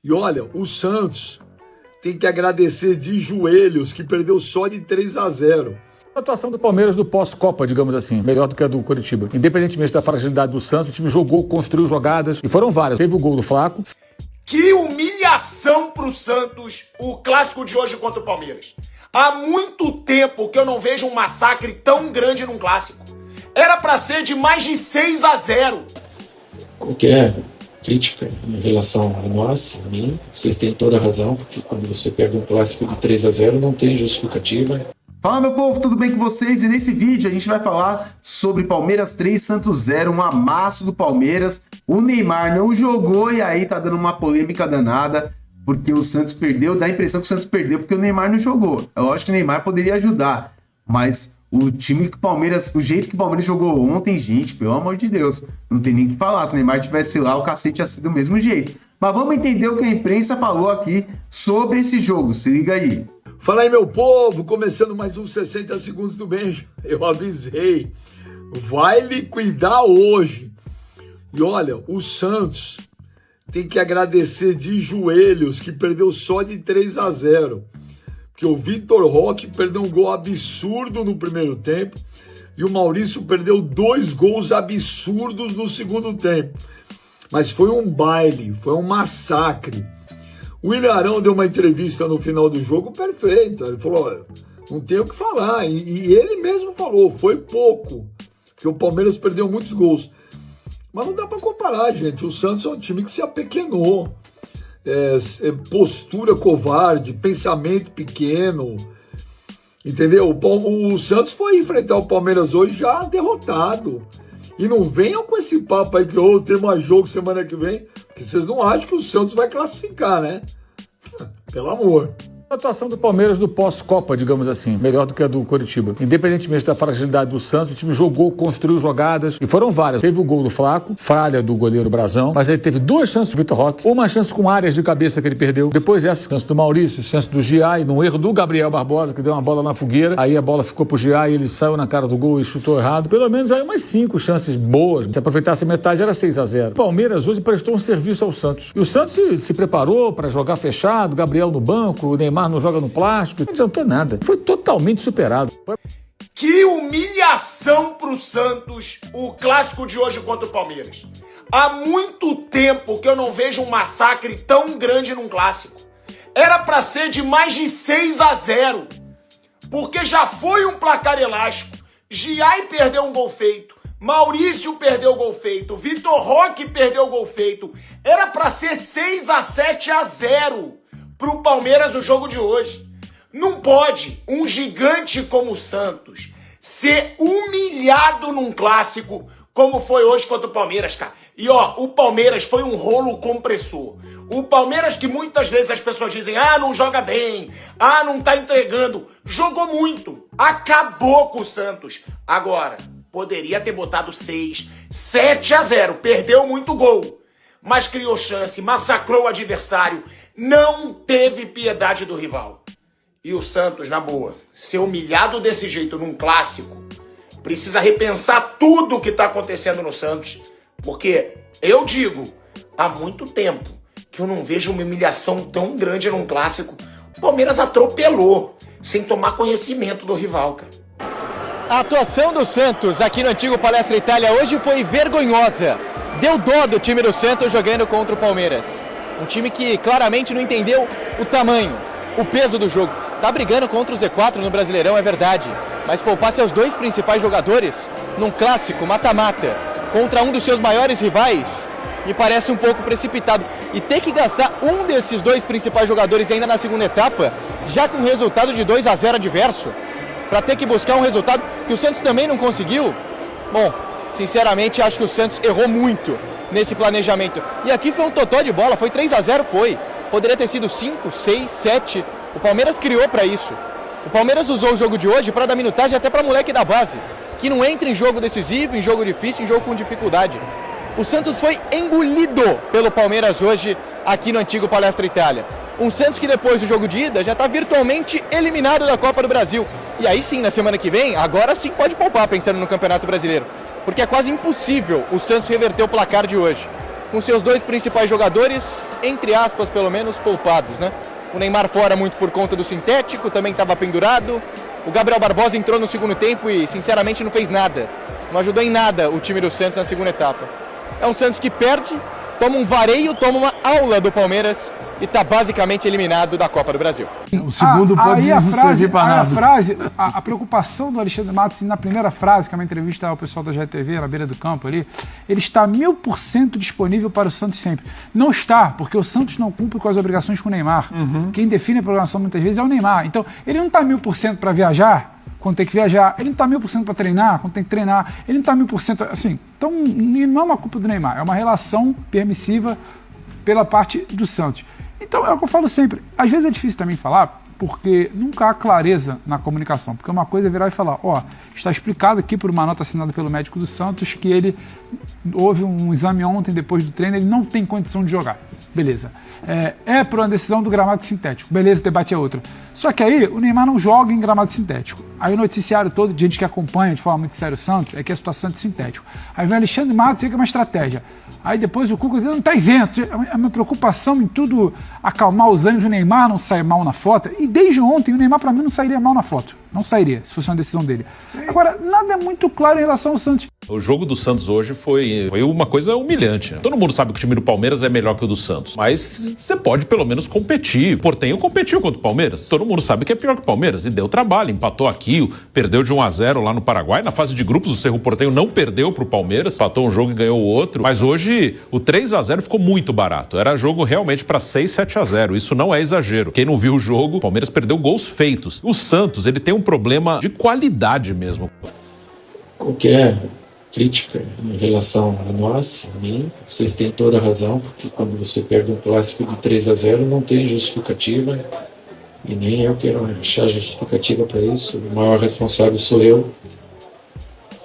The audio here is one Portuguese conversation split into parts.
E olha, o Santos tem que agradecer de joelhos que perdeu só de 3-0. A atuação do Palmeiras do pós-Copa, digamos assim, melhor do que a do Coritiba. Independentemente da fragilidade do Santos, o time jogou, construiu jogadas, e foram várias. Teve o gol do Flaco. Que humilhação pro Santos, o clássico de hoje contra o Palmeiras. Há muito tempo que eu não vejo um massacre tão grande num clássico. Era pra ser de mais de 6-0. Qualquer crítica em relação a nós, a mim, vocês têm toda a razão, porque quando você perde um clássico de 3-0 não tem justificativa. Fala, meu povo, tudo bem com vocês? E nesse vídeo a gente vai falar sobre Palmeiras 3, Santos 0, um amasso do Palmeiras. O Neymar não jogou e aí tá dando uma polêmica danada, porque o Santos perdeu, dá a impressão que o Santos perdeu porque o Neymar não jogou. É lógico que o Neymar poderia ajudar, mas o time que o Palmeiras, o jeito que o Palmeiras jogou ontem, gente, pelo amor de Deus, não tem nem o que falar. Se o Neymar tivesse lá, o cacete ia ser do mesmo jeito. Mas vamos entender o que a imprensa falou aqui sobre esse jogo, se liga aí. Fala aí, meu povo, começando mais uns 60 segundos do beijo. Eu avisei, vai liquidar hoje. E olha, o Santos tem que agradecer de joelhos que perdeu só de 3-0. Porque o Vitor Roque perdeu um gol absurdo no primeiro tempo e o Maurício perdeu 2 gols absurdos no segundo tempo. Mas foi um baile, foi um massacre. O Ilharão deu uma entrevista no final do jogo perfeita. Ele falou, olha, não tem o que falar. E ele mesmo falou, foi pouco. Porque o Palmeiras perdeu muitos gols. Mas não dá para comparar, gente. O Santos é um time que se apequenou. Postura covarde, pensamento pequeno. Entendeu? O Santos foi enfrentar o Palmeiras hoje já derrotado. E não venham com esse papo aí que tem mais jogo semana que vem, que vocês não acham que o Santos vai classificar, né? Pelo amor. A atuação do Palmeiras do pós-Copa, digamos assim, melhor do que a do Coritiba. Independentemente da fragilidade do Santos, o time jogou, construiu jogadas, e foram várias. Teve o gol do Flaco, falha do goleiro Brazão, mas aí teve 2 chances do Vitor Roque, uma chance com áreas de cabeça que ele perdeu, depois essa chance do Maurício, chance do Giai, num erro do Gabriel Barbosa, que deu uma bola na fogueira, aí a bola ficou pro Giai, ele saiu na cara do gol e chutou errado. Pelo menos aí umas 5 chances boas. Se aproveitasse metade, era 6-0. O Palmeiras hoje prestou um serviço ao Santos. E o Santos se preparou para jogar fechado, Gabriel no banco, o Neymar não joga no plástico, não adiantou nada. Foi totalmente superado. Que humilhação pro Santos, o clássico de hoje contra o Palmeiras. Há muito tempo que eu não vejo um massacre tão grande num clássico. Era pra ser de mais de 6-0. Porque já foi um placar elástico. Giai perdeu um gol feito. Maurício perdeu o gol feito. Vitor Roque perdeu o gol feito. Era pra ser 6-7-0 pro Palmeiras o jogo de hoje. Não pode um gigante como o Santos ser humilhado num clássico como foi hoje contra o Palmeiras, cara. E ó, o Palmeiras foi um rolo compressor. O Palmeiras que muitas vezes as pessoas dizem, não joga bem, não tá entregando. Jogou muito, acabou com o Santos. Agora, poderia ter botado 7-0, perdeu muito gol. Mas criou chance, massacrou o adversário, não teve piedade do rival. E o Santos, na boa, ser humilhado desse jeito num clássico, precisa repensar tudo o que está acontecendo no Santos, porque eu digo, há muito tempo que eu não vejo uma humilhação tão grande num clássico. O Palmeiras atropelou, sem tomar conhecimento do rival, cara. A atuação do Santos aqui no antigo Palestra Itália hoje foi vergonhosa. Deu dó do time do Santos jogando contra o Palmeiras. Um time que claramente não entendeu o tamanho, o peso do jogo. Tá brigando contra o Z4 no Brasileirão, é verdade. Mas poupar seus 2 principais jogadores num clássico mata-mata contra um dos seus maiores rivais me parece um pouco precipitado. E ter que gastar um desses 2 principais jogadores ainda na segunda etapa, já com resultado de 2-0 adverso, para ter que buscar um resultado que o Santos também não conseguiu, bom, sinceramente acho que o Santos errou muito nesse planejamento. E aqui foi um totó de bola, foi 3-0, foi. Poderia ter sido 5, 6, 7. O Palmeiras criou para isso. O Palmeiras usou o jogo de hoje para dar minutagem até para moleque da base, que não entra em jogo decisivo, em jogo difícil, em jogo com dificuldade. O Santos foi engolido pelo Palmeiras hoje aqui no antigo Palestra Itália. Um Santos que depois do jogo de ida já está virtualmente eliminado da Copa do Brasil. E aí sim, na semana que vem, agora sim pode poupar pensando no Campeonato Brasileiro. Porque é quase impossível o Santos reverter o placar de hoje. com seus dois principais jogadores, entre aspas, pelo menos, poupados, né? O Neymar fora muito por conta do sintético, também estava pendurado. O Gabriel Barbosa entrou no segundo tempo e, sinceramente, não fez nada. Não ajudou em nada o time do Santos na segunda etapa. É um Santos que perde, toma um vareio, toma uma aula do Palmeiras e está basicamente eliminado da Copa do Brasil. O segundo pode não servir para nada. A preocupação do Alexandre Matos, na primeira frase, que é uma entrevista ao pessoal da GTV, na beira do campo ali, ele está 1000% disponível para o Santos sempre. Não está, porque o Santos não cumpre com as obrigações com o Neymar. Quem define a programação muitas vezes é o Neymar. Então, ele não está 1000% para viajar, quando tem que viajar. Ele não está 1000% para treinar, quando tem que treinar. Ele não está 1000%, assim. Então, não é uma culpa do Neymar, é uma relação permissiva pela parte do Santos. Então, é o que eu falo sempre. Às vezes é difícil também falar, porque nunca há clareza na comunicação. Porque uma coisa é virar e falar, está explicado aqui por uma nota assinada pelo médico do Santos que ele houve um exame ontem, depois do treino, ele não tem condição de jogar. Beleza. É por uma decisão do gramado sintético. Beleza, o debate é outro. Só que aí o Neymar não joga em gramado sintético. Aí o noticiário todo, de gente que acompanha de forma muito séria o Santos, é que a situação é de sintético. Aí vem o Alexandre Matos e fica uma estratégia. Aí depois o Cuca diz, não está isento. A minha preocupação em tudo acalmar os ânimos, o Neymar não sai mal na foto. E desde ontem o Neymar para mim não sairia mal na foto. Não sairia, se fosse uma decisão dele. Agora, nada é muito claro em relação ao Santos. O jogo do Santos hoje foi uma coisa humilhante, né? Todo mundo sabe que o time do Palmeiras é melhor que o do Santos, mas você pode pelo menos competir. O Portenho competiu contra o Palmeiras. Todo mundo sabe que é pior que o Palmeiras e deu trabalho. Empatou aqui, perdeu de 1-0 lá no Paraguai. Na fase de grupos, o Cerro Porteño não perdeu pro Palmeiras, empatou um jogo e ganhou o outro. Mas hoje, o 3-0 ficou muito barato. Era jogo realmente para 6-7-0. Isso não é exagero. Quem não viu o jogo, o Palmeiras perdeu gols feitos. O Santos, ele tem um problema de qualidade mesmo. Qualquer crítica em relação a nós, a mim, vocês têm toda a razão, porque quando você perde um clássico de 3-0 não tem justificativa e nem eu quero achar justificativa para isso. O maior responsável sou eu.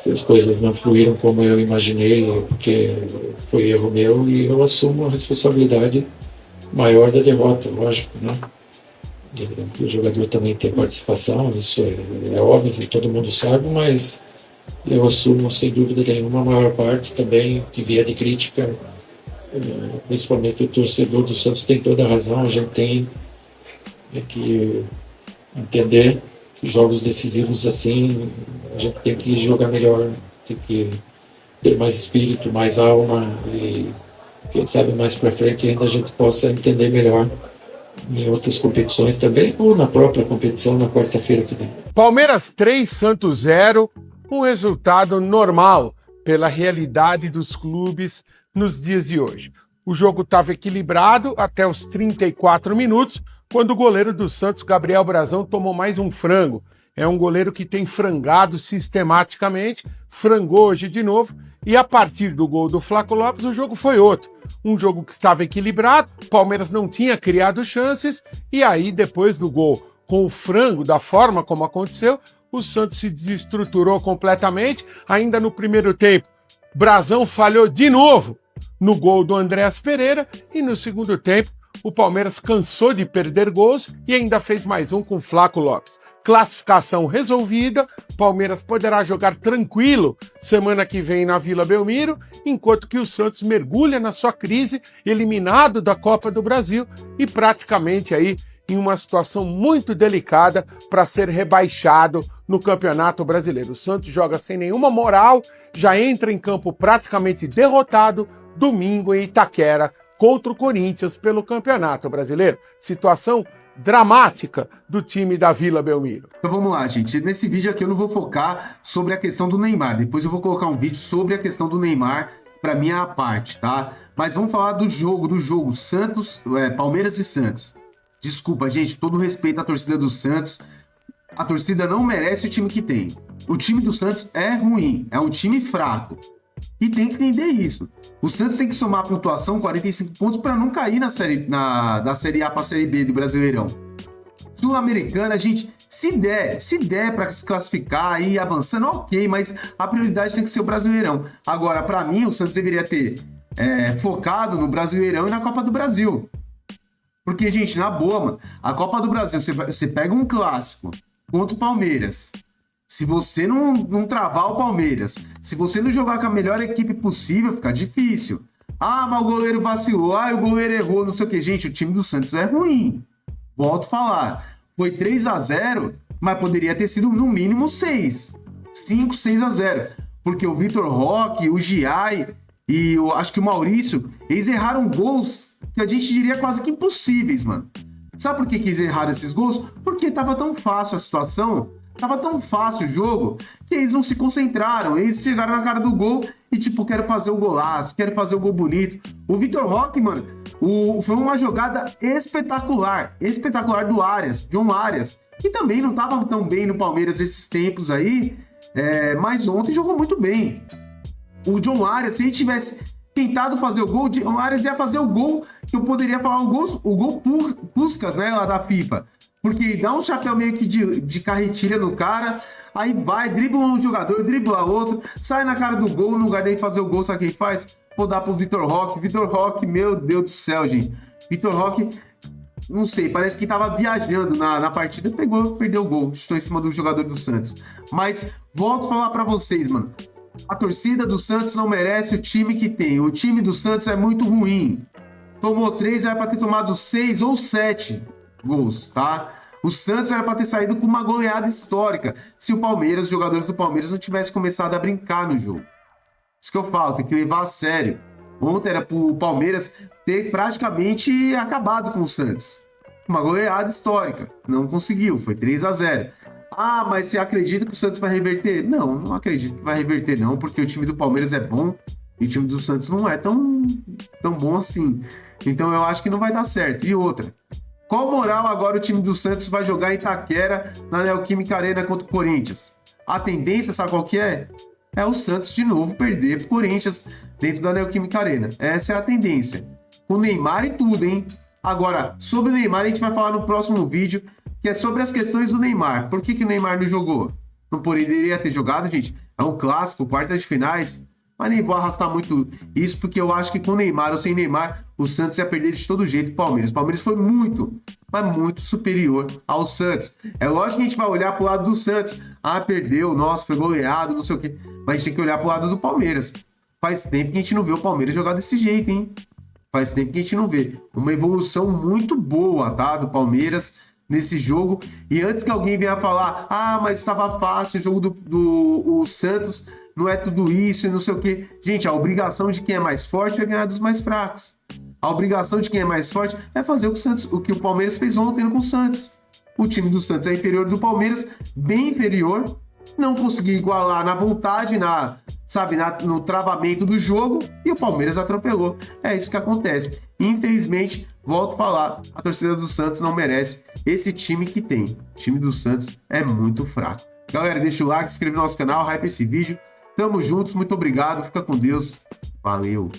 Se as coisas não fluíram como eu imaginei, porque foi erro meu e eu assumo a responsabilidade maior da derrota, lógico, né? O jogador também tem participação, isso é óbvio, todo mundo sabe, mas eu assumo sem dúvida nenhuma a maior parte também que vier de crítica, principalmente o torcedor do Santos tem toda a razão. A gente tem que entender que jogos decisivos assim, a gente tem que jogar melhor, tem que ter mais espírito, mais alma e quem sabe mais para frente ainda a gente possa entender melhor em outras competições também, ou na própria competição na quarta-feira que vem. Palmeiras 3, Santos 0, um resultado normal pela realidade dos clubes nos dias de hoje. O jogo estava equilibrado até os 34 minutos, quando o goleiro do Santos, Gabriel Brazão, tomou mais um frango. É um goleiro que tem frangado sistematicamente, frangou hoje de novo, e a partir do gol do Flaco Lopes o jogo foi outro. Um jogo que estava equilibrado, o Palmeiras não tinha criado chances, e aí depois do gol com o frango, da forma como aconteceu, o Santos se desestruturou completamente. Ainda no primeiro tempo, Brazão falhou de novo no gol do Andréas Pereira, e no segundo tempo o Palmeiras cansou de perder gols e ainda fez mais um com o Flaco Lopes. Classificação resolvida, Palmeiras poderá jogar tranquilo semana que vem na Vila Belmiro, enquanto que o Santos mergulha na sua crise, eliminado da Copa do Brasil e praticamente aí em uma situação muito delicada para ser rebaixado no Campeonato Brasileiro. O Santos joga sem nenhuma moral, já entra em campo praticamente derrotado domingo em Itaquera contra o Corinthians pelo Campeonato Brasileiro. Situação dramática do time da Vila Belmiro. Então vamos lá, gente. Nesse vídeo aqui eu não vou focar sobre a questão do Neymar. Depois eu vou colocar um vídeo sobre a questão do Neymar para minha parte, tá? Mas vamos falar do jogo Santos, Palmeiras e Santos. Desculpa, gente, todo respeito à torcida do Santos. A torcida não merece o time que tem. O time do Santos é ruim, é um time fraco. E tem que entender isso. O Santos tem que somar a pontuação 45 pontos para não cair da Série A para a Série B do Brasileirão. Sul-Americana, gente, se der para se classificar e ir avançando, ok, mas a prioridade tem que ser o Brasileirão. Agora, para mim, o Santos deveria ter focado no Brasileirão e na Copa do Brasil. Porque, gente, na boa, mano, a Copa do Brasil, você pega um clássico contra o Palmeiras. Se você não travar o Palmeiras, se você não jogar com a melhor equipe possível, fica difícil. Ah, mas o goleiro vacilou, o goleiro errou, não sei o que. Gente, o time do Santos é ruim. Volto a falar. Foi 3-0, mas poderia ter sido no mínimo 6. 5-6-0. Porque o Vitor Roque, o Giai e acho que o Maurício, eles erraram gols que a gente diria quase que impossíveis, mano. Sabe por que eles erraram esses gols? Porque tava tão fácil a situação, tava tão fácil o jogo, que eles não se concentraram. Eles chegaram na cara do gol e tipo, quero fazer o golaço, quero fazer o gol bonito. O Vitor Roque, mano, foi uma jogada espetacular do Arias, John Arias, que também não tava tão bem no Palmeiras esses tempos aí, mas ontem jogou muito bem. O John Arias, se ele tivesse tentado fazer o gol, o John Arias ia fazer o gol, que eu poderia falar o gol Puskas, né, lá da FIFA. Porque dá um chapéu meio que de carretilha no cara, aí vai, dribla um jogador, dribla outro, sai na cara do gol, no lugar de fazer o gol, sabe o que ele faz? Vou dar pro Vitor Roque. Vitor Roque, meu Deus do céu, gente. Vitor Roque, não sei, parece que tava viajando na partida, perdeu o gol, estou em cima do jogador do Santos. Mas volto a falar pra vocês, mano. A torcida do Santos não merece o time que tem. O time do Santos é muito ruim. Tomou 3, era pra ter tomado 6 ou 7 gols, tá? O Santos era pra ter saído com uma goleada histórica se o Palmeiras, os jogadores do Palmeiras, não tivesse começado a brincar no jogo. Isso que eu falo, tem que levar a sério. Ontem era pro Palmeiras ter praticamente acabado com o Santos. Uma goleada histórica. Não conseguiu, foi 3-0. Ah, mas você acredita que o Santos vai reverter? Não acredito que vai reverter não, porque o time do Palmeiras é bom e o time do Santos não é tão bom assim. Então eu acho que não vai dar certo. E outra, qual moral agora o time do Santos vai jogar em Itaquera, na Neoquímica Arena contra o Corinthians? A tendência, sabe qual que é? É o Santos de novo perder pro Corinthians dentro da Neoquímica Arena. Essa é a tendência. Com o Neymar e tudo, hein? Agora, sobre o Neymar a gente vai falar no próximo vídeo, que é sobre as questões do Neymar. Por que o Neymar não jogou? Não poderia ter jogado, gente? É um clássico, quartas de finais. Mas nem vou arrastar muito isso, porque eu acho que com Neymar ou sem Neymar, o Santos ia perder de todo jeito o Palmeiras. O Palmeiras foi muito, mas muito superior ao Santos. É lógico que a gente vai olhar pro lado do Santos. Ah, perdeu, nossa, foi goleado, não sei o quê. Mas a gente tem que olhar pro lado do Palmeiras. Faz tempo que a gente não vê o Palmeiras jogar desse jeito, hein? Faz tempo que a gente não vê. Uma evolução muito boa, tá? Do Palmeiras nesse jogo. E antes que alguém venha falar, ah, mas estava fácil o jogo do Santos, não é tudo isso e não sei o quê. Gente, a obrigação de quem é mais forte é ganhar dos mais fracos. A obrigação de quem é mais forte é fazer o que o Palmeiras fez ontem com o Santos. O time do Santos é inferior do Palmeiras, bem inferior. Não conseguiu igualar na vontade, no travamento do jogo, e o Palmeiras atropelou. É isso que acontece. Infelizmente, volto a falar, a torcida do Santos não merece esse time que tem. O time do Santos é muito fraco. Galera, deixa o like, se inscreve no nosso canal, hype esse vídeo. Tamo juntos, muito obrigado, fica com Deus. Valeu!